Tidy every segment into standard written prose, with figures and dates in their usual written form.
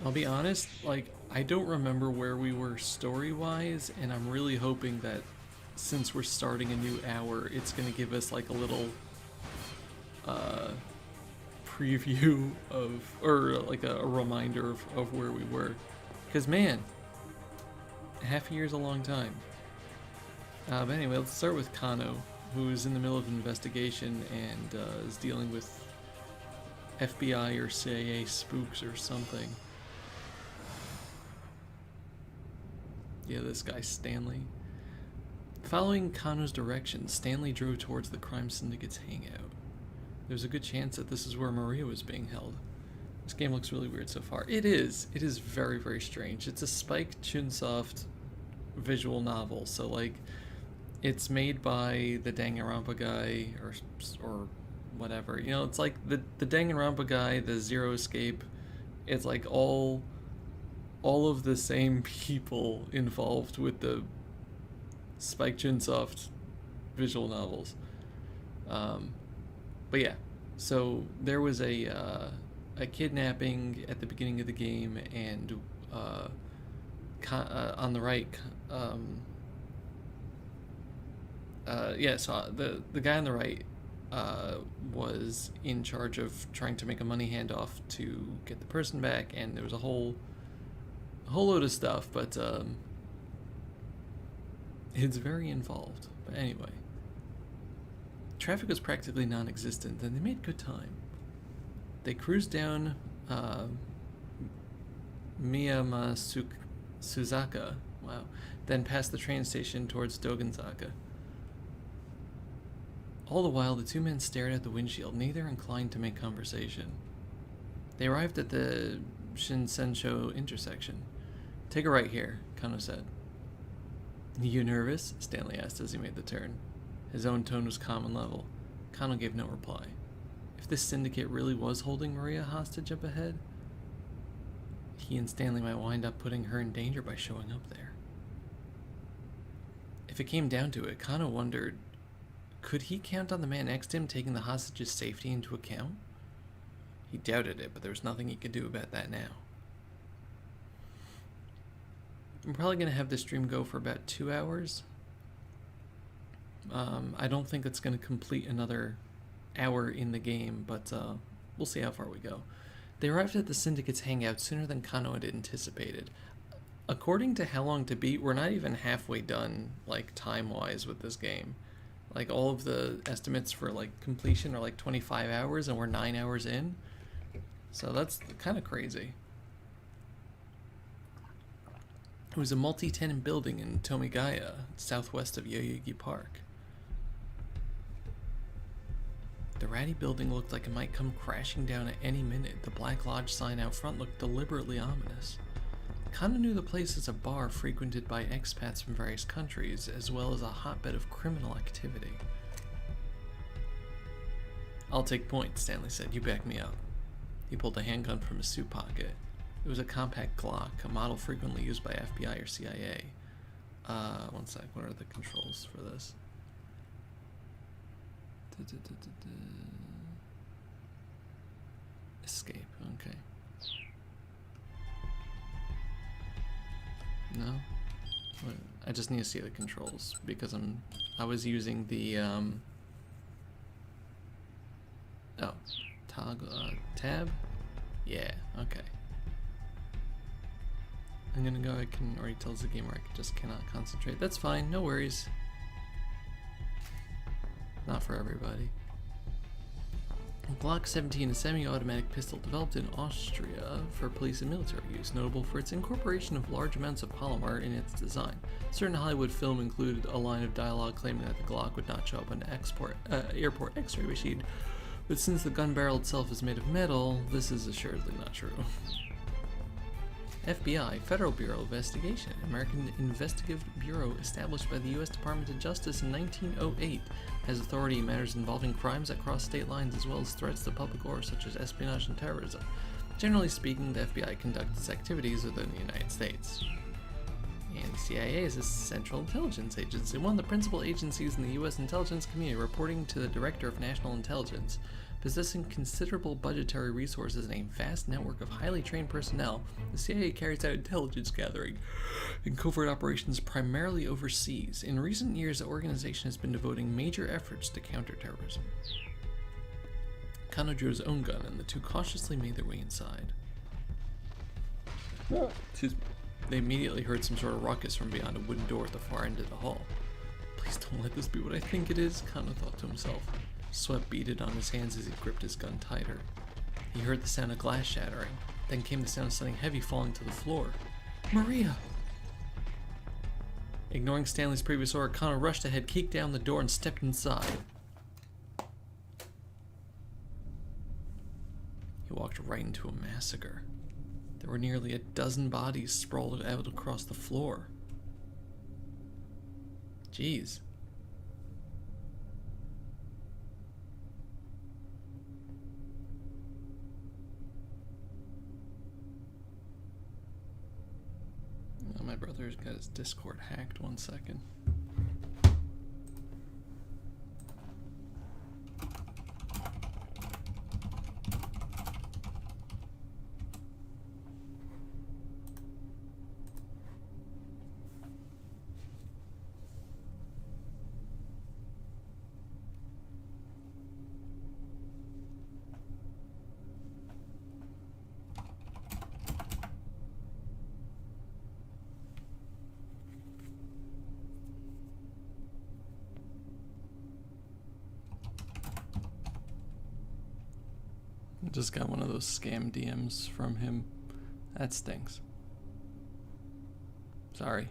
I'll be honest, like, I don't remember where we were story-wise, and I'm really hoping that since we're starting a new hour, it's gonna give us like a little uh, preview of, or like a reminder of where we were. Because man, half a year's a long time. But anyway, let's start with Kano, who is in the middle of an investigation and is dealing with FBI or CIA spooks or something. Yeah, this guy, Stanley. Following Kano's direction, Stanley drove towards the crime syndicate's hangout. There's a good chance that this is where Maria was being held. This game looks really weird so far. It is. It is very, very strange. It's a Spike Chunsoft visual novel, so like, it's made by the Danganronpa guy or whatever. You know, it's like the Danganronpa guy, the Zero Escape. It's like all of the same people involved with the Spike Chunsoft visual novels. But yeah, so there was a kidnapping at the beginning of the game, and on the right, so the guy on the right was in charge of trying to make a money handoff to get the person back, and there was a whole load of stuff, but it's very involved. But anyway, traffic was practically non-existent, and they made good time. They cruised down Suzaka, wow, then past the train station towards Dogenzaka. All the while, the two men stared at the windshield, neither inclined to make conversation. They arrived at the Shinsensho intersection. "Take a right here," Kano said. "You nervous?" Stanley asked as he made the turn. His own tone was calm and level. Kano gave no reply. If this syndicate really was holding Maria hostage up ahead, he and Stanley might wind up putting her in danger by showing up there. If it came down to it, Kano wondered, could he count on the man next to him taking the hostage's safety into account? He doubted it, but there was nothing he could do about that now. I'm probably going to have this stream go for about 2 hours. I don't think it's going to complete another hour in the game, but we'll see how far we go. They arrived at the Syndicate's hangout sooner than Kano had anticipated. According to How Long to Beat, we're not even halfway done, like, time-wise with this game. Like, all of the estimates for, like, completion are, like, 25 hours, and we're 9 hours in. So that's kind of crazy. It was a multi-tenant building in Tomigaya, southwest of Yoyogi Park. The ratty building looked like it might come crashing down at any minute. The Black Lodge sign out front looked deliberately ominous. Kano knew the place as a bar frequented by expats from various countries, as well as a hotbed of criminal activity. "I'll take point," Stanley said. "You back me up." He pulled a handgun from his suit pocket. It was a compact Glock, a model frequently used by FBI or CIA. One sec, what are the controls for this? Escape, okay. No? I just need to see the controls, because I was using the, oh, toggle, tab? Yeah, okay. I'm gonna go, I can already tells the game where I just cannot concentrate. That's fine, no worries. Not for everybody. Glock 17, a semi-automatic pistol developed in Austria for police and military use, notable for its incorporation of large amounts of polymer in its design. Certain Hollywood film included a line of dialogue claiming that the Glock would not show up on airport X-ray machine, but since the gun barrel itself is made of metal, this is assuredly not true. FBI, Federal Bureau of Investigation, American Investigative Bureau established by the U.S. Department of Justice in 1908, has authority in matters involving crimes that cross state lines as well as threats to public order such as espionage and terrorism. Generally speaking, the FBI conducts its activities within the United States. And the CIA is a Central Intelligence Agency, one of the principal agencies in the U.S. intelligence community, reporting to the Director of National Intelligence. Possessing considerable budgetary resources and a vast network of highly trained personnel, the CIA carries out intelligence gathering and covert operations primarily overseas. In recent years, the organization has been devoting major efforts to counterterrorism. Kano drew his own gun, and the two cautiously made their way inside. They immediately heard some sort of ruckus from beyond a wooden door at the far end of the hall. Please don't let this be what I think it is, Kano thought to himself. Sweat beaded on his hands as he gripped his gun tighter. He heard the sound of glass shattering. Then came the sound of something heavy falling to the floor. Maria! Ignoring Stanley's previous order, Kano rushed ahead, kicked down the door, and stepped inside. He walked right into a massacre. There were nearly a dozen bodies sprawled out across the floor. Jeez. Oh, my brother's got his Discord hacked. 1 second. Just got one of those scam DMs from him. That stinks. Sorry.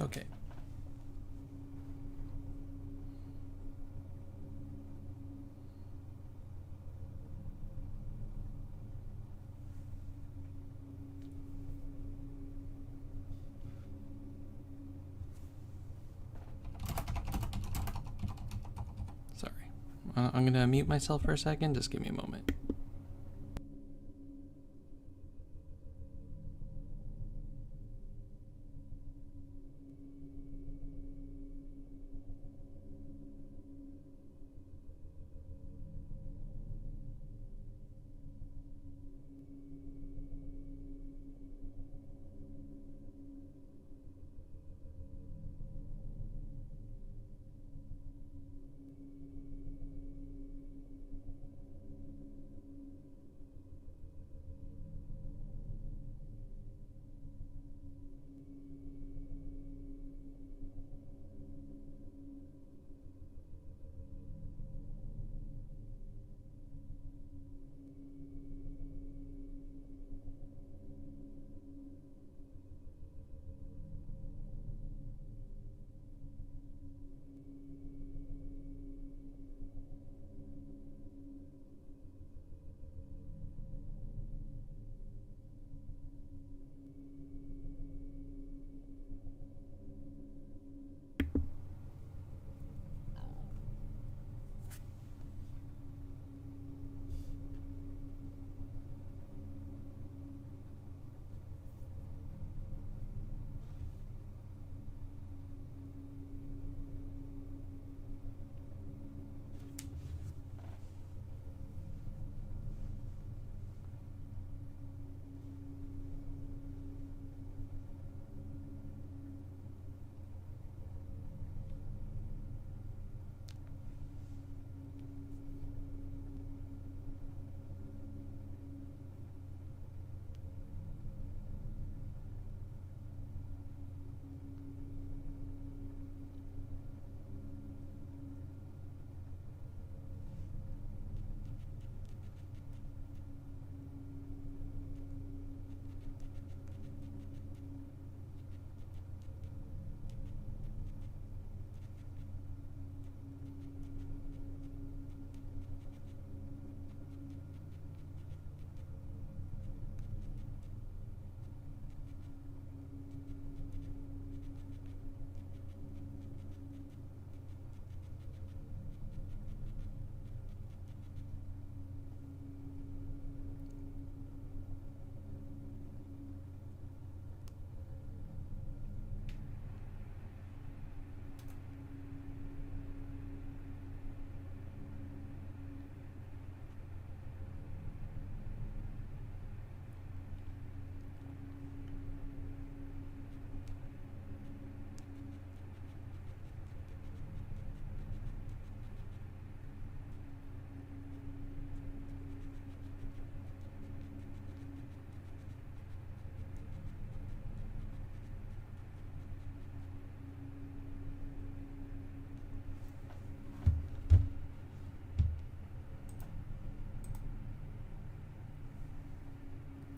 Okay. Sorry. I'm gonna mute myself for a second. Just give me a moment.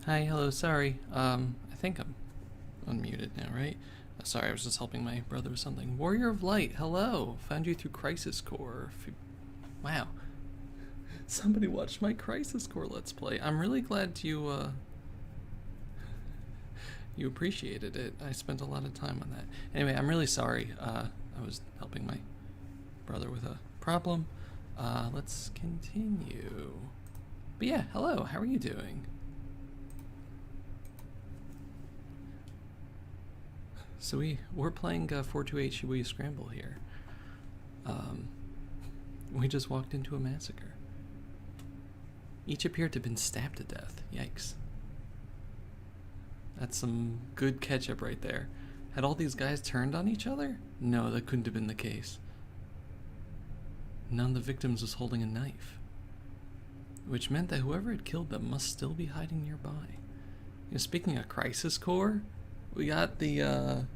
Hi, hello, sorry. I think I'm unmuted now, right? Sorry, I was just helping my brother with something. Warrior of Light, hello. Found you through Crisis Core. Wow. Somebody watched my Crisis Core Let's Play. I'm really glad you appreciated it. I spent a lot of time on that. Anyway, I'm really sorry. I was helping my brother with a problem. Let's continue. But yeah, hello, how are you doing? So we're playing 428 Shibuya Scramble here. We just walked into a massacre. Each appeared to have been stabbed to death. Yikes. That's some good ketchup right there. Had all these guys turned on each other? No, that couldn't have been the case. None of the victims was holding a knife, which meant that whoever had killed them must still be hiding nearby. Speaking of Crisis Core, we got the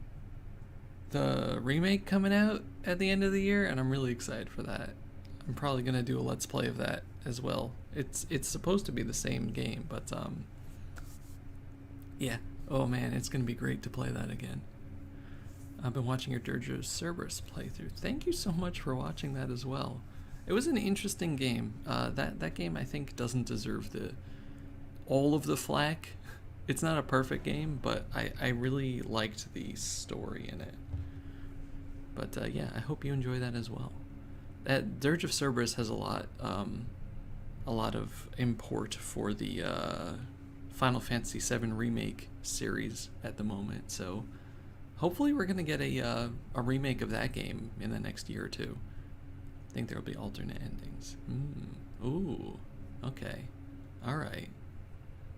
remake coming out at the end of the year, and I'm really excited for that. I'm probably gonna do a Let's Play of that as well. It's supposed to be the same game, but yeah. Oh man, it's gonna be great to play that again. I've been watching your Dirge of Cerberus playthrough. Thank you so much for watching that as well. It was an interesting game. That game I think doesn't deserve all of the flack. It's not a perfect game, but I really liked the story in it. But yeah, I hope you enjoy that as well. That Dirge of Cerberus has a lot of import for the Final Fantasy VII Remake series at the moment, so hopefully we're gonna get a remake of that game in the next year or two. I think there'll be alternate endings. Ooh, okay, all right.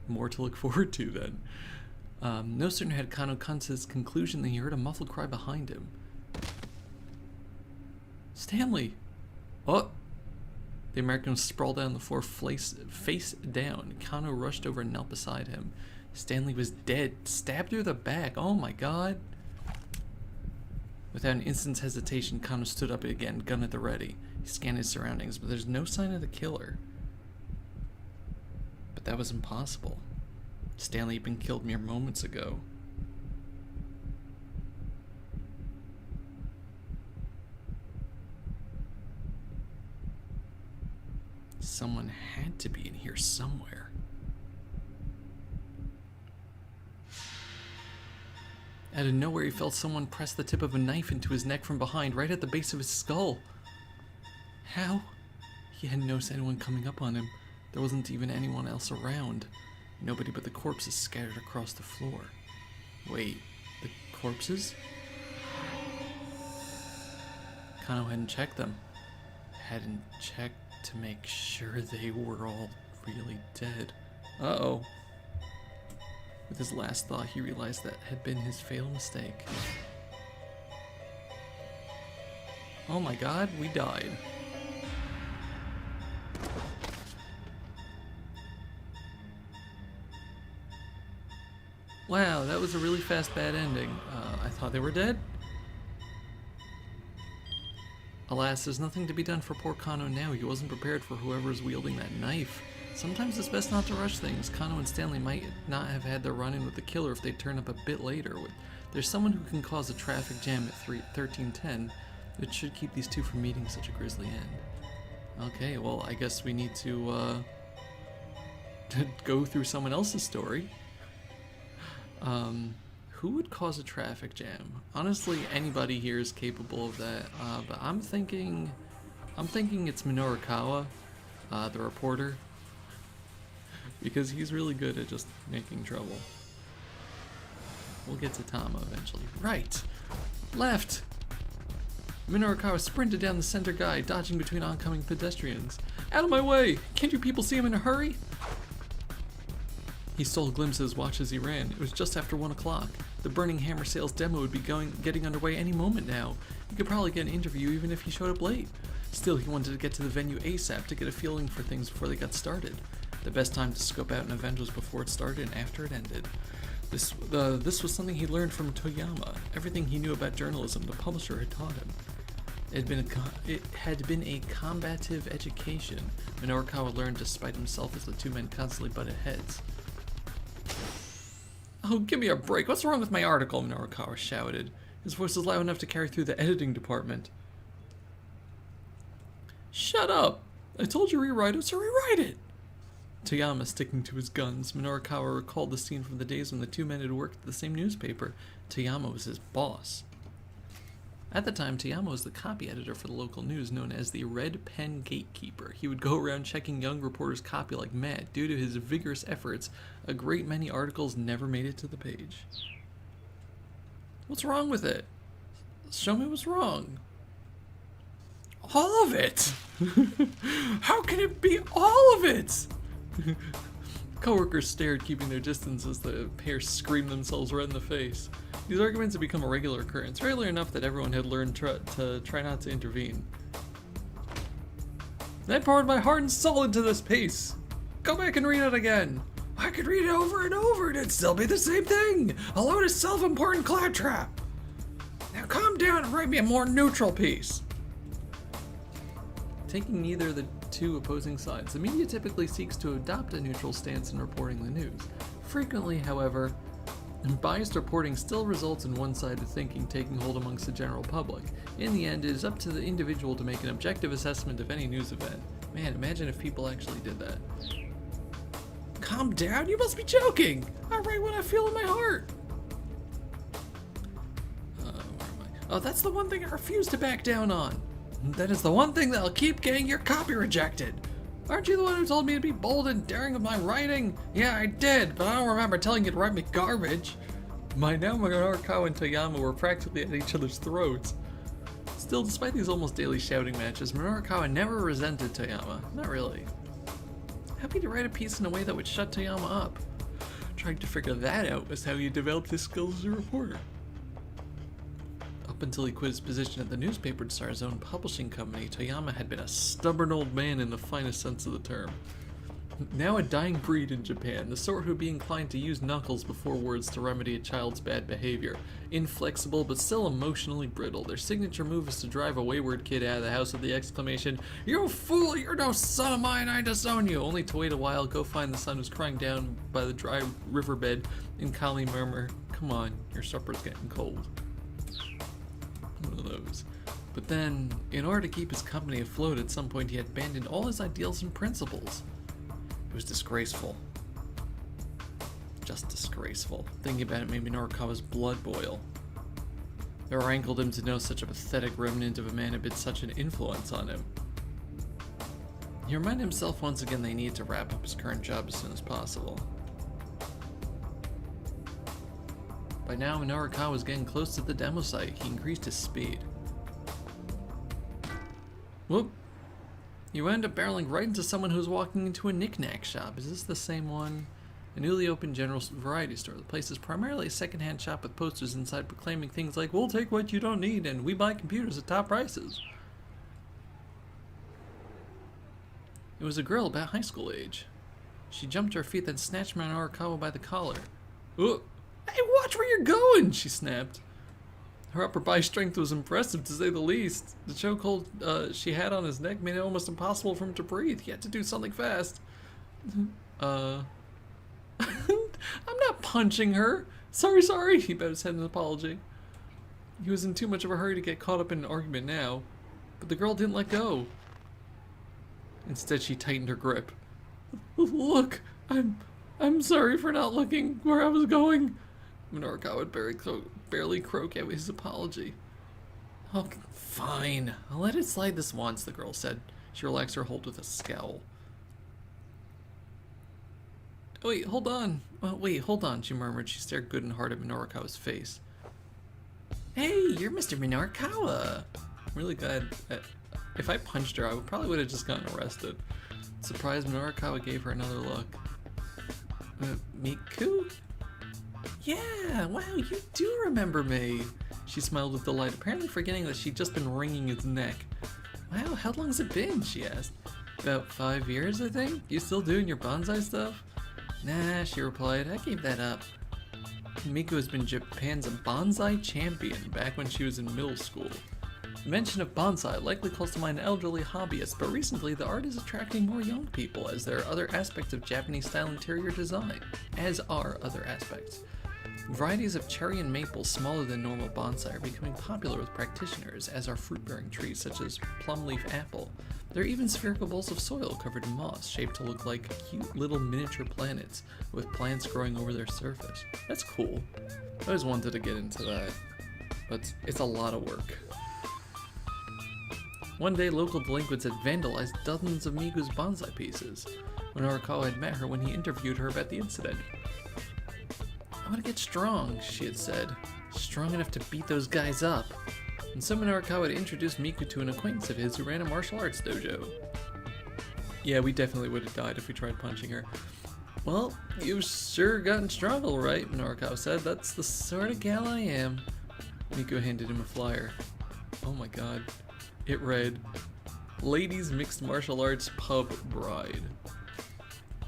More to look forward to then. No sooner had Kano come to his conclusion than he heard a muffled cry behind him. Stanley! Oh! The American was sprawled out on the floor, face down. Kano rushed over and knelt beside him. Stanley was dead, stabbed through the back. Oh my god! Without an instant's hesitation, Kano stood up again, gun at the ready. He scanned his surroundings, but there's no sign of the killer. But that was impossible. Stanley had been killed mere moments ago. Someone had to be in here somewhere. Out of nowhere, he felt someone press the tip of a knife into his neck from behind, right at the base of his skull. How? He hadn't noticed anyone coming up on him. There wasn't even anyone else around. Nobody but the corpses scattered across the floor. Wait, the corpses? Kano hadn't checked them. Hadn't checked to make sure they were all really dead. Uh-oh. With his last thought, he realized that had been his fatal mistake. Oh my god, we died. Wow, that was a really fast bad ending. I thought they were dead. Alas, there's nothing to be done for poor Kano now. He wasn't prepared for whoever's wielding that knife. Sometimes it's best not to rush things. Kano and Stanley might not have had their run-in with the killer if they'd turn up a bit later. There's someone who can cause a traffic jam at 1310. It should keep these two from meeting such a grisly end. Okay, well, I guess we need to go through someone else's story. Who would cause a traffic jam? Honestly, anybody here is capable of that, but I'm thinking it's Minorikawa, the reporter, because he's really good at just making trouble. We'll get to Tama eventually. Right! Left! Minorikawa sprinted down the center guide, dodging between oncoming pedestrians. Out of my way! Can't you people see him in a hurry? He stole a glimpse of his watch as he ran. It was just after 1 o'clock. The Burning Hammer sales demo would be getting underway any moment now. He could probably get an interview even if he showed up late. Still, he wanted to get to the venue ASAP to get a feeling for things before they got started. The best time to scope out an event was before it started and after it ended. This was something he learned from Toyama. Everything he knew about journalism, the publisher had taught him. It had been a combative education. Minorikawa learned despite himself as the two men constantly butted heads. Oh, give me a break. What's wrong with my article? Minorikawa shouted. His voice was loud enough to carry through the editing department. Shut up! I told you to rewrite it, so rewrite it! Toyama sticking to his guns, Minorikawa recalled the scene from the days when the two men had worked at the same newspaper. Toyama was his boss. At the time, Toyama was the copy editor for the local news known as the Red Pen Gatekeeper. He would go around checking young reporters' copy like mad. Due to his vigorous efforts, a great many articles never made it to the page. What's wrong with it? Show me what's wrong. All of it! How can it be all of it? Coworkers stared, keeping their distance as the pair screamed themselves red in the face. These arguments had become a regular occurrence, rarely enough that everyone had learned to try not to intervene. I poured my heart and soul into this piece. Go back and read it again. I could read it over and over and it'd still be the same thing. A load of self-important claptrap. Now calm down and write me a more neutral piece. Taking neither of the two opposing sides, the media typically seeks to adopt a neutral stance in reporting the news. Frequently, however, biased reporting still results in one-sided thinking taking hold amongst the general public. In the end, it is up to the individual to make an objective assessment of any news event. Man, imagine if people actually did that. Calm down, you must be joking! I write what I feel in my heart! Where am I? Oh, that's the one thing I refuse to back down on. That is the one thing that'll keep getting your copy rejected. Aren't you the one who told me to be bold and daring with my writing? Yeah, I did, but I don't remember telling you to write me garbage. By now, Minorikawa and Toyama were practically at each other's throats. Still, despite these almost daily shouting matches, Minorikawa never resented Toyama. Not really. Happy to write a piece in a way that would shut Toyama up. Trying to figure that out was how he developed his skills as a reporter. Up until he quit his position at the newspaper to start his own publishing company, Toyama had been a stubborn old man in the finest sense of the term. Now a dying breed in Japan, the sort who'd be inclined to use knuckles before words to remedy a child's bad behavior. Inflexible, but still emotionally brittle, their signature move is to drive a wayward kid out of the house with the exclamation, "You fool, you're no son of mine, I disown you," only to wait a while, go find the son who's crying down by the dry riverbed, and calmly murmur, "Come on, your supper's getting cold." One of those. But then, in order to keep his company afloat, at some point he had abandoned all his ideals and principles. It was disgraceful. Just disgraceful. Thinking about it made Minorikawa's blood boil. It rankled him to know such a pathetic remnant of a man had been such an influence on him. He reminded himself once again that he needed to wrap up his current job as soon as possible. By now, Minorikawa was getting close to the demo site. He increased his speed. Whoop! He wound up barreling right into someone who was walking into a knick-knack shop. Is this the same one? A newly opened general variety store. The place is primarily a second-hand shop with posters inside proclaiming things like, "We'll take what you don't need, and we buy computers at top prices." It was a girl about high school age. She jumped to her feet, then snatched Minorikawa by the collar. "Ooh! Hey, watch where you're going!" she snapped. Her upper body strength was impressive, to say the least. The chokehold she had on his neck made it almost impossible for him to breathe. He had to do something fast. I'm not punching her. Sorry, he bowed his head in an apology. He was in too much of a hurry to get caught up in an argument now. But the girl didn't let go. Instead, she tightened her grip. "Look, I'm sorry for not looking where I was going." Minorikawa would barely croak out his apology. "Oh, fine. I'll let it slide this once," the girl said. She relaxed her hold with a scowl. Wait, hold on, she murmured. She stared good and hard at Minorikawa's face. "Hey, you're Mr. Minorikawa." I'm really glad that if I punched her, I probably would have just gotten arrested. Surprised, Minorikawa gave her another look. Miku? "Yeah, wow, you do remember me." She smiled with delight, apparently forgetting that she'd just been wringing his neck. "Wow, how long's it been?" she asked. "About 5 years, I think. You still doing your bonsai stuff?" "Nah," she replied. "I gave that up." Miku has been Japan's bonsai champion back when she was in middle school. The mention of bonsai likely calls to mind elderly hobbyists, but recently the art is attracting more young people as there are other aspects of Japanese-style interior design, as are other aspects. Varieties of cherry and maple smaller than normal bonsai are becoming popular with practitioners, as are fruit-bearing trees such as plum-leaf apple. There are even spherical balls of soil covered in moss, shaped to look like cute little miniature planets, with plants growing over their surface. That's cool. I always wanted to get into that, but it's a lot of work. One day, local delinquents had vandalized dozens of Miku's bonsai pieces. Minorikawa had met her when he interviewed her about the incident. "I want to get strong," she had said. "Strong enough to beat those guys up." And so Minorikawa had introduced Miku to an acquaintance of his who ran a martial arts dojo. Yeah, we definitely would have died if we tried punching her. "Well, you've sure gotten strong all right," Minorikawa said. "That's the sort of gal I am." Miku handed him a flyer. Oh my god. It read, "Ladies Mixed Martial Arts Pub Bride."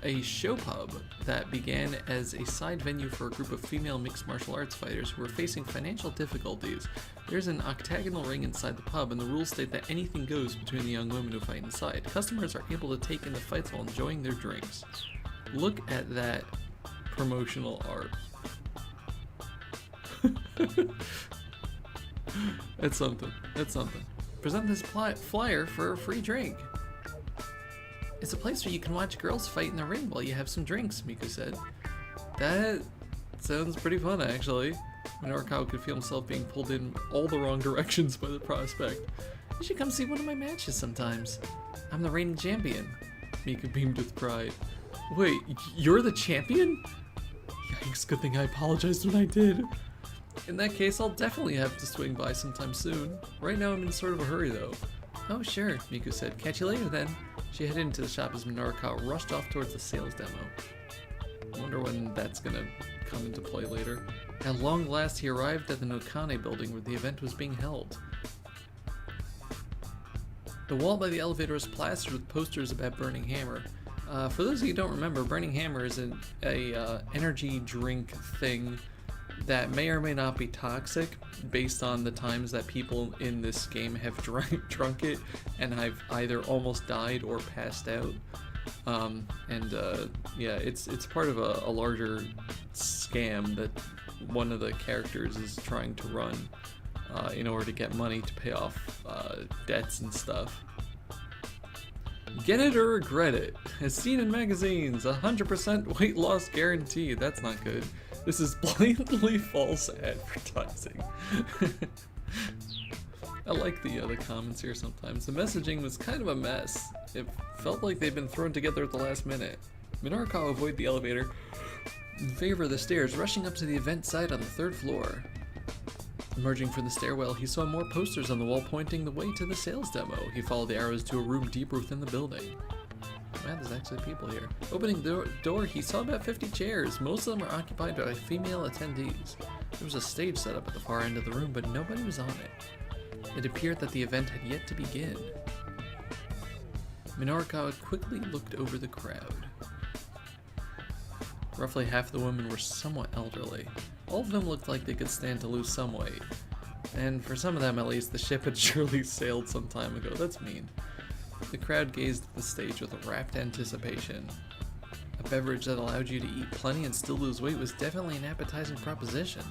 A show pub that began as a side venue for a group of female mixed martial arts fighters who were facing financial difficulties. There's an octagonal ring inside the pub, and the rules state that anything goes between the young women who fight inside. Customers are able to take in the fights while enjoying their drinks. Look at that promotional art. That's something. That's something. Present this flyer for a free drink. "It's a place where you can watch girls fight in the ring while you have some drinks," Miku said. That sounds pretty fun, actually. Minorikawa could feel himself being pulled in all the wrong directions by the prospect. "You should come see one of my matches sometimes. I'm the reigning champion." Miku beamed with pride. "Wait, you're the champion? Yikes, good thing I apologized when I did. In that case, I'll definitely have to swing by sometime soon. Right now I'm in sort of a hurry though." "Oh sure," Miku said. "Catch you later then." She headed into the shop as Minorikawa rushed off towards the sales demo. I wonder when that's gonna come into play later. At long last, he arrived at the Nokane building where the event was being held. The wall by the elevator was plastered with posters about Burning Hammer. For those of you who don't remember, Burning Hammer is an energy drink thing that may or may not be toxic based on the times that people in this game have drunk it and have either almost died or passed out. Yeah, it's part of a larger scam that one of the characters is trying to run in order to get money to pay off debts and stuff. Get it or regret it. As seen in magazines, 100% weight loss guaranteed. That's not good. This is blatantly false advertising. I like the comments here sometimes. The messaging was kind of a mess. It felt like they'd been thrown together at the last minute. Minorikawa avoided the elevator in favor of the stairs, rushing up to the event site on the 3rd floor. Emerging from the stairwell, he saw more posters on the wall pointing the way to the sales demo. He followed the arrows to a room deeper within the building. Man, there's actually people here. Opening the door, he saw about 50 chairs. Most of them were occupied by female attendees. There was a stage set up at the far end of the room, but nobody was on it. It appeared that the event had yet to begin. Minorikawa quickly looked over the crowd. Roughly half the women were somewhat elderly. All of them looked like they could stand to lose some weight. And for some of them at least, the ship had surely sailed some time ago. That's mean. The crowd gazed at the stage with rapt anticipation. A beverage that allowed you to eat plenty and still lose weight was definitely an appetizing proposition.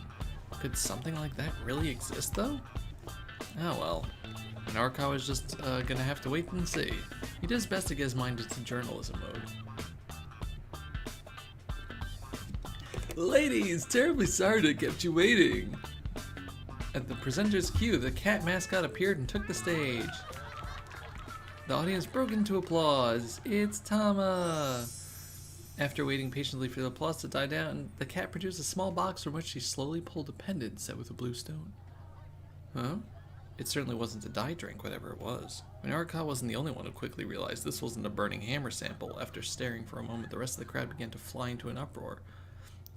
Could something like that really exist though? Oh well. Minorikawa was just gonna have to wait and see. He did his best to get his mind into journalism mode. "Ladies, terribly sorry to have kept you waiting." At the presenter's cue, the cat mascot appeared and took the stage. The audience broke into applause. "It's Tama!" After waiting patiently for the applause to die down, the cat produced a small box from which she slowly pulled a pendant set with a blue stone. Huh? It certainly wasn't a dye drink, whatever it was. Minorikawa wasn't the only one who quickly realized this wasn't a Burning Hammer sample. After staring for a moment, the rest of the crowd began to fly into an uproar.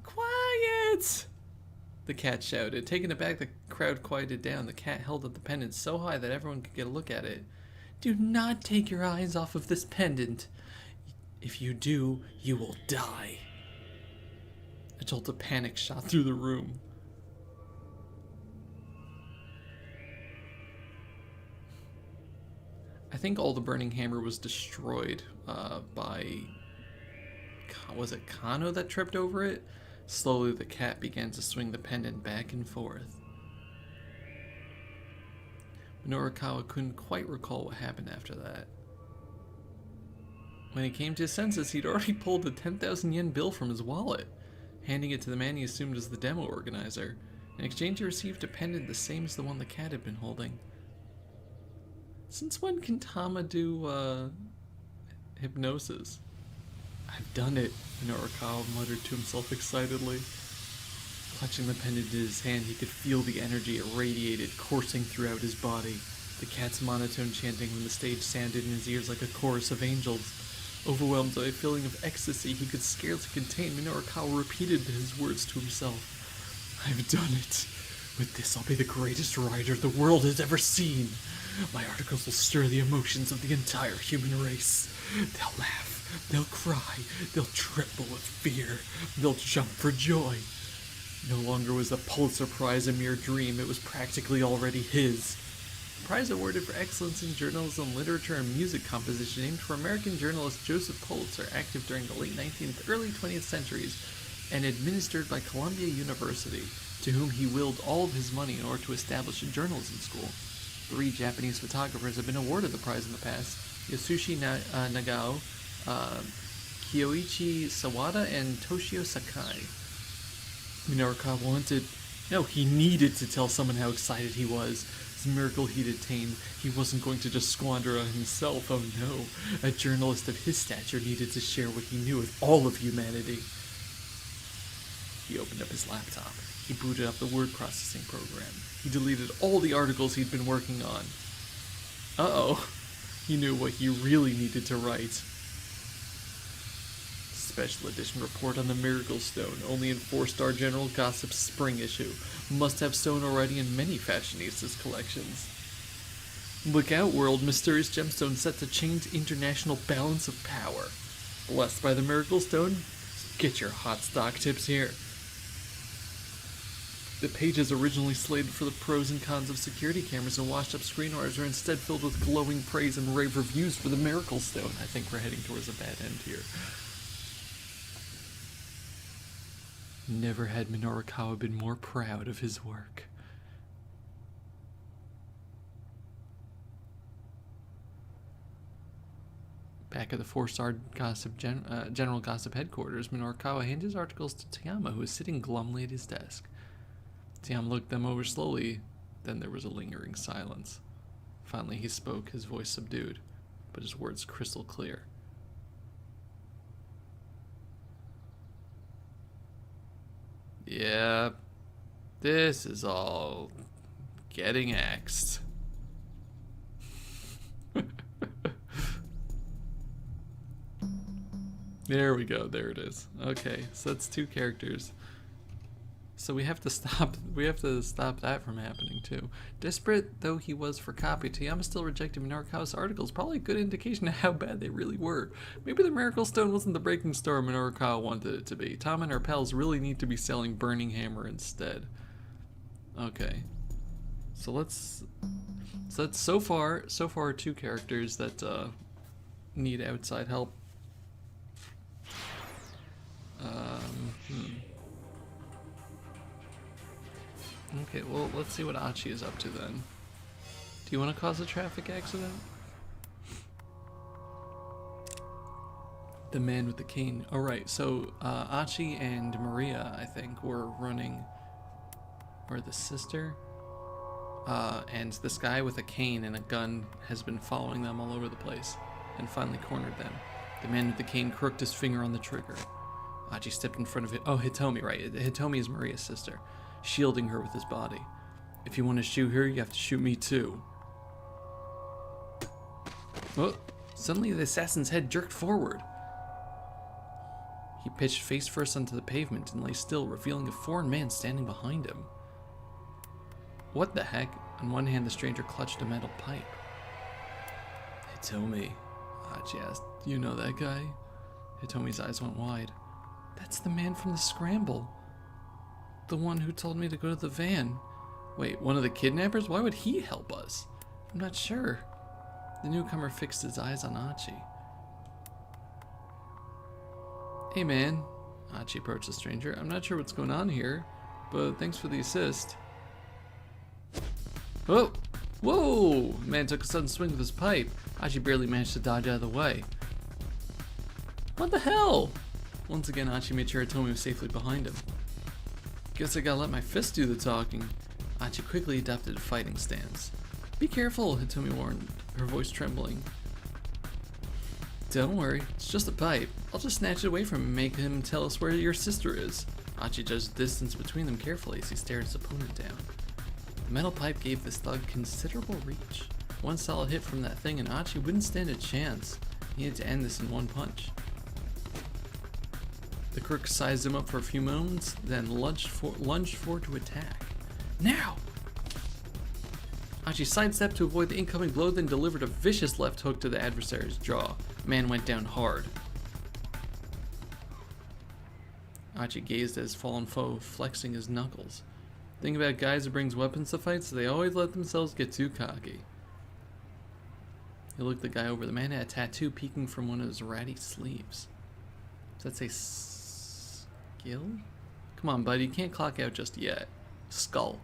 "Quiet!" the cat shouted. Taken aback, the crowd quieted down. The cat held up the pendant so high that everyone could get a look at it. "Do not take your eyes off of this pendant. If you do, you will die." A jolt of panic shot through the room. I think all the Burning Hammer was destroyed by... Was it Kano that tripped over it? Slowly, the cat began to swing the pendant back and forth. Minorikawa couldn't quite recall what happened after that. When he came to his senses, he'd already pulled a 10,000 yen bill from his wallet, handing it to the man he assumed was the demo organizer. In exchange, he received a pendant the same as the one the cat had been holding. Since when can Tama do, hypnosis? I've done it, Minorikawa muttered to himself excitedly. Clutching the pendant in his hand, he could feel the energy it radiated coursing throughout his body. The cat's monotone chanting from the stage sounded in his ears like a chorus of angels. Overwhelmed by a feeling of ecstasy he could scarcely contain, Minorikawa repeated his words to himself. I've done it. With this, I'll be the greatest writer the world has ever seen. My articles will stir the emotions of the entire human race. They'll laugh, they'll cry, they'll tremble with fear, they'll jump for joy. No longer was the Pulitzer Prize a mere dream, it was practically already his. The prize awarded for excellence in journalism, literature, and music composition aimed for American journalist Joseph Pulitzer, active during the late 19th, early 20th centuries, and administered by Columbia University, to whom he willed all of his money in order to establish a journalism school. 3 Japanese photographers have been awarded the prize in the past: Yasushi Nagao, Kyoichi Sawada, and Toshio Sakai. Minorikawa wanted, no, he needed to tell someone how excited he was. This miracle he'd attained, he wasn't going to just squander on himself, oh no. A journalist of his stature needed to share what he knew with all of humanity. He opened up his laptop. He booted up the word processing program. He deleted all the articles he'd been working on. Uh-oh. He knew what he really needed to write. Special edition report on the Miracle Stone, only in 4-Star General Gossip's spring issue. Must have stone already in many fashionistas' collections. Look out, world. Mysterious gemstone set to change international balance of power. Blessed by the Miracle Stone? Get your hot stock tips here. The pages originally slated for the pros and cons of security cameras and washed-up screenwriters are instead filled with glowing praise and rave reviews for the Miracle Stone. I think we're heading towards a bad end here. Never had Minorikawa been more proud of his work. Back at the 4-Star Gossip General Gossip headquarters, Minorikawa handed his articles to Tayama, who was sitting glumly at his desk. Tayama looked them over slowly, then there was a lingering silence. Finally he spoke, his voice subdued, but his words crystal clear. Yeah, this is all getting axed. There we go, there it is. Okay, so that's 2 characters. So we have to stop that from happening too. Desperate though he was for copy, Tayama still rejected Minorikawa's articles, probably a good indication of how bad they really were. Maybe the Miracle Stone wasn't the breaking star Minorikawa wanted it to be. Tom and her pals really need to be selling Burning Hammer instead. Okay. So that's so far 2 characters that need outside help. Okay, well, let's see what Achi is up to then. Do you want to cause a traffic accident? The man with the cane. Alright, so Achi and Maria, I think, were running, or the sister, and this guy with a cane and a gun has been following them all over the place and finally cornered them. The man with the cane crooked his finger on the trigger. Achi stepped in front of it. Oh, Hitomi, right. Hitomi is Maria's sister, shielding her with his body. If you want to shoot her, you have to shoot me too. Oh, suddenly the assassin's head jerked forward. He pitched face first onto the pavement and lay still, revealing a foreign man standing behind him. What the heck? On one hand, the stranger clutched a metal pipe. Hitomi, Achi asked. You know that guy? Hitomi's eyes went wide. That's the man from the Scramble. The one who told me to go to the van. Wait, one of the kidnappers? Why would he help us? I'm not sure. The newcomer fixed his eyes on Achi. Hey man, Hachi approached the stranger. I'm not sure what's going on here, but thanks for the assist. Oh! Whoa! The man took a sudden swing with his pipe. Hachi barely managed to dodge out of the way. What the hell? Once again, Hachi made sure Hitomi was safely behind him. Guess I gotta let my fist do the talking. Hachi quickly adopted a fighting stance. Be careful, Hitomi warned, her voice trembling. Don't worry, it's just a pipe. I'll just snatch it away from him and make him tell us where your sister is. Hachi judged the distance between them carefully as he stared his opponent down. The metal pipe gave this thug considerable reach. One solid hit from that thing and Hachi wouldn't stand a chance. He needed to end this in one punch. The crook sized him up for a few moments, then lunged forward to attack. Now! Hachi sidestepped to avoid the incoming blow, then delivered a vicious left hook to the adversary's jaw. The man went down hard. Hachi gazed at his fallen foe, flexing his knuckles. The thing about guys who brings weapons to fights, they always let themselves get too cocky. He looked the guy over. The man had a tattoo peeking from one of his ratty sleeves. Does that say skill? Come on, buddy, you can't clock out just yet. Skull.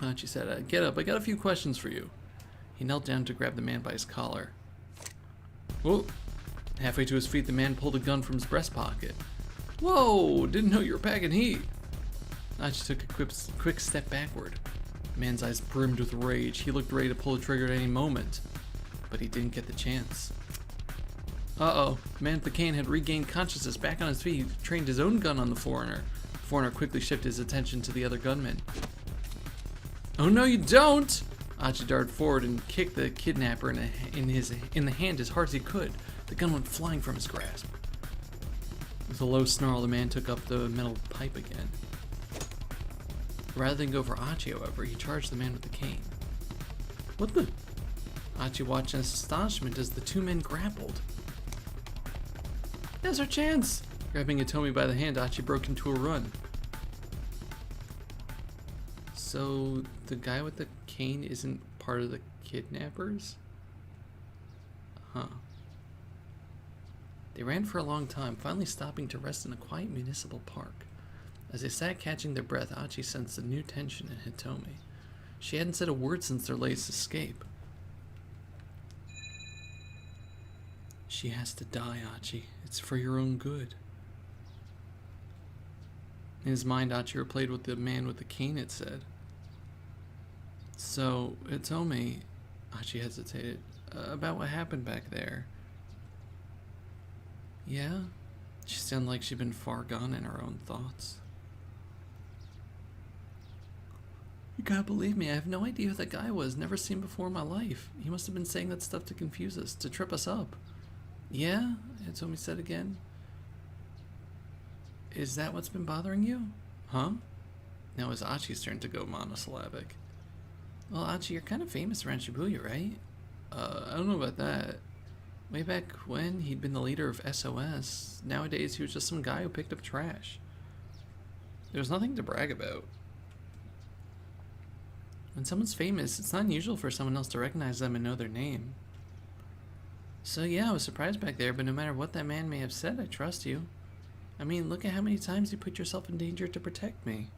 Hachi said, get up, I got a few questions for you. He knelt down to grab the man by his collar. Whoa! Halfway to his feet, the man pulled a gun from his breast pocket. Whoa! Didn't know you were packing heat. Hachi took a quick step backward. The man's eyes brimmed with rage. He looked ready to pull the trigger at any moment, but he didn't get the chance. Uh-oh. The man with the cane had regained consciousness. Back on his feet, he trained his own gun on the foreigner. The foreigner quickly shifted his attention to the other gunman. Oh no, you don't! Hachi darted forward and kicked the kidnapper in the hand as hard as he could. The gun went flying from his grasp. With a low snarl, the man took up the metal pipe again. Rather than go for Hachi, however, he charged the man with the cane. What the? Hachi watched in astonishment as the two men grappled. Now's our chance! Grabbing Hitomi by the hand, Hachi broke into a run. So, the guy with the cane isn't part of the kidnappers? Huh. They ran for a long time, finally stopping to rest in a quiet municipal park. As they sat catching their breath, Hachi sensed a new tension in Hitomi. She hadn't said a word since their latest escape. She has to die, Hachi. It's for your own good. In his mind, Hachi replayed what the man with the cane had said. So, Hitomi, Hachi hesitated, about what happened back there. Yeah? She sounded like she'd been far gone in her own thoughts. You gotta believe me, I have no idea who that guy was, never seen before in my life. He must have been saying that stuff to confuse us, to trip us up. Yeah? Hitomi said again. Is that what's been bothering you? Huh? Now it was Hachi's turn to go monosyllabic. Well, Hachi, you're kind of famous around Shibuya, right? I don't know about that. Way back when, he'd been the leader of SOS. Nowadays, he was just some guy who picked up trash. There was nothing to brag about. When someone's famous, it's not unusual for someone else to recognize them and know their name. So yeah, I was surprised back there, but no matter what that man may have said, I trust you. I mean, look at how many times you put yourself in danger to protect me.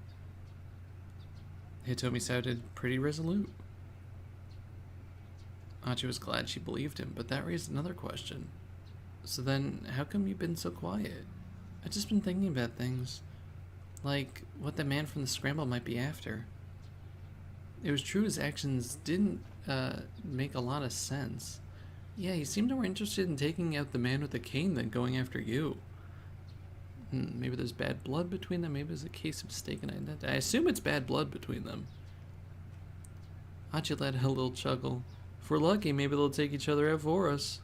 Hitomi sounded pretty resolute. Hachi was glad she believed him, but that raised another question. So then, how come you've been so quiet? I've just been thinking about things. Like, what the man from the Scramble might be after. It was true his actions didn't make a lot of sense. Yeah, he seemed more interested in taking out the man with the cane than going after you. Maybe there's bad blood between them. Maybe there's a case of mistaken identity. I assume it's bad blood between them. Hachi let out a little chuckle. If we're lucky, maybe they'll take each other out for us.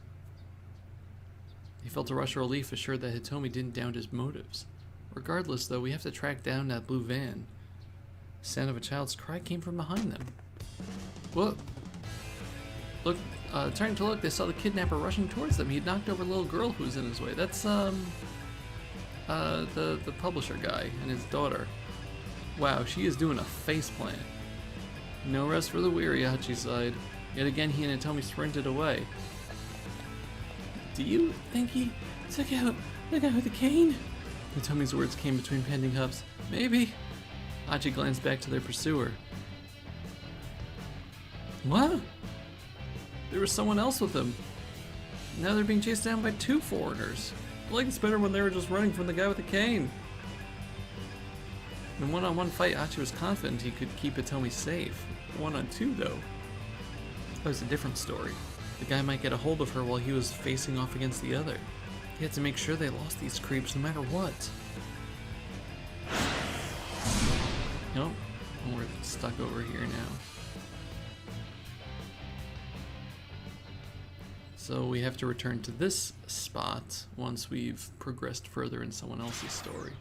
He felt a rush of relief, assured that Hitomi didn't doubt his motives. Regardless, though, we have to track down that blue van. The sound of a child's cry came from behind them. What? Look, turning to look, they saw the kidnapper rushing towards them. He'd knocked over a little girl who was in his way. That's, the publisher guy and his daughter. Wow, she is doing a faceplant. No rest for the weary, Hachi sighed. Yet again, he and Hitomi sprinted away. Do you think he took out the guy with the cane? Hitomi's words came between panting huffs. Maybe. Hachi glanced back to their pursuer. What? There was someone else with them. Now they're being chased down by 2 foreigners. I like it's better when they were just running from the guy with the cane. In a one-on-one fight, Hachi was confident he could keep Hitomi safe. 1-on-2 though. That was a different story. The guy might get a hold of her while he was facing off against the other. He had to make sure they lost these creeps no matter what. Nope, we're stuck over here now. So we have to return to this spot once we've progressed further in someone else's story.